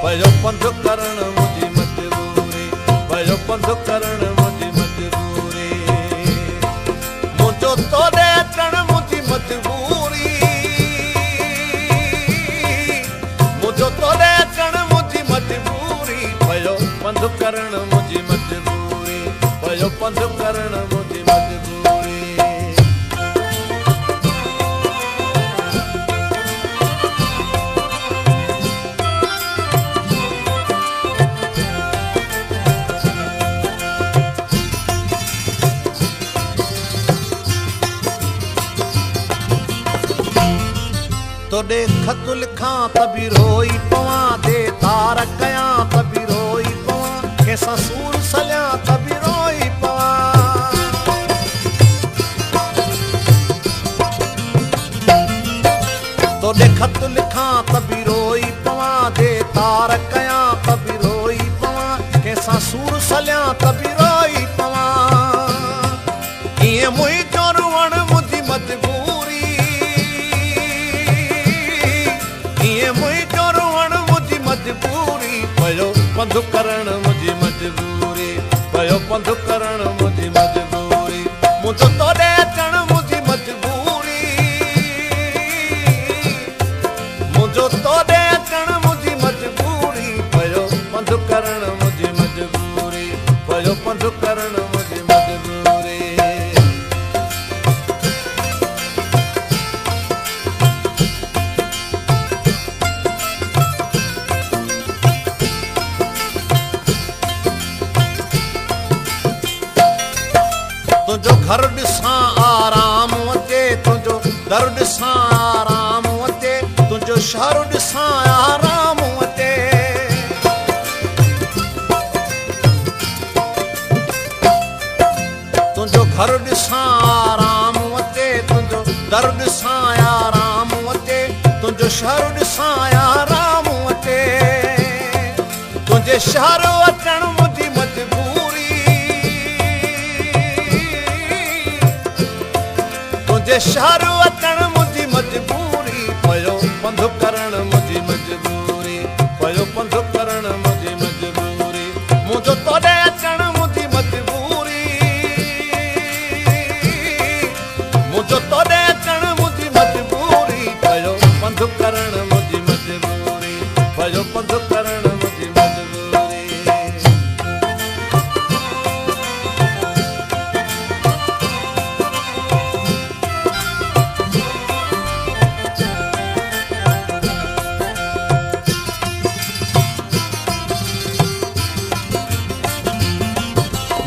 पयो पंध करण मुंहिंजी मजबूरी, पयो पंध करण मुंहिंजी मजबूरी, मुंहिंजो तोॾे अचण मुंहिंजी मजबूरी, मुंहिंजो तोॾे अचण मुंहिंजी मजबूरी, पयो पंध करण मुंहिंजी मजबूरी, पयो पंध करण मुंहिंजी मजबूरी। तोॾे ख़त लिखां त बि रोई पवां, दे तार कयां त बि रोई पवां, कंहिंसां सूर सलियां त बि रोई पवां। तोॾे ख़त लिखां त बि रोई पवां, दे तार कयां त बि रोई पवां, कंहिंसां सूर सलियां त बि रोई पवां। ईअं मुंहिंजो रुअण मुंहिंजी मजबूरी, मुंहिंजो रुअण मुंहिंजी मजबूरी, पयो पंध करण मुंहिंजी मजबूरी, पयो पंध करण मुंहिंजी मजबूरी, मुंहिंजो तोॾे अचण मुंहिंजी मजबूरी, मुंहिंजो तोॾे अचण मुंहिंजी मजबूरी, पयो पंध करण मुंहिंजी मजबूरी, पयो पंध करण मुंहिंजी मजबूरी। तुंहिंजो घर ॾिसां आराम अचे, तुंहिंजो दर ॾिसां आराम अचे, तुंहिंजो शहर ॾिसां आराम अचे। तुंहिंजो घर ॾिसां आराम अचे, तुंहिंजो दर ॾिसां आराम अचे, तुंहिंजो शहर ॾिसां आराम अचे। तुंहिंजे शहर अचण मुंहिंजी मजबूरी, तुंहिंजे शहर अचण मुंहिंजी मजबूरी, पयो पंध करण मुंहिंजी मजबूरी, पयो पंध करण मुंहिंजी मजबूरी, मुंहिंजो तोॾे अचण मुंहिंजी मजबूरी, मुंहिंजो तोॾे अचण मुंहिंजी मजबूरी, पयो पंध करण मुंहिंजी मजबूरी, पयो पंध करण मुंहिंजी मजबूरी।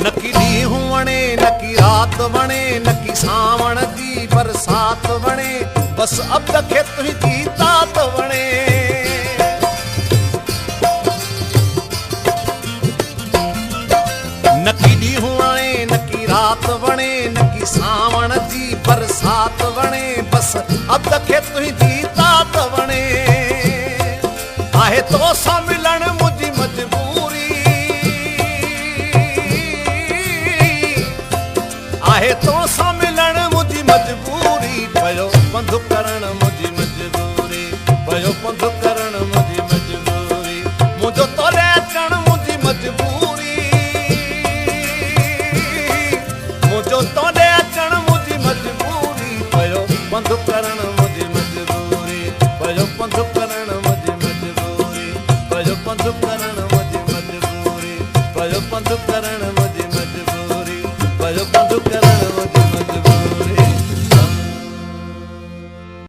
न की ॾींहुं वणे न की राति वणे, न की सावण जी बरसात वणे, बसि अब खे तुंहिंजी तात वणे। न की ॾींहुं वणे न की राति वणे, न की सावण जी बरसात वणे, बसि अब खे तुंहिंजी तात वणे। आहे तोसां मिलण मुंहिंजी मजबूरी, आहे तोसां मिलण मुंहिंजी मजबूरी, पयो पंध करण मुंहिंजी मजबूरी, पयो पंध करण मुंहिंजी मजबूरी, मुंहिंजो तोॾे अचण मुंहिंजी मजबूरी, मुंहिंजो तोॾे अचण मुंहिंजी मजबूरी, पयो पंध करण मुंहिंजी मजबूरी, पयो पंध करण मुंहिंजी मजबूरी, पयो पंध करण मुंहिंजी मजबूरी, पयो पंध करण मुंहिंजी मजबूरी, पयो पंध करण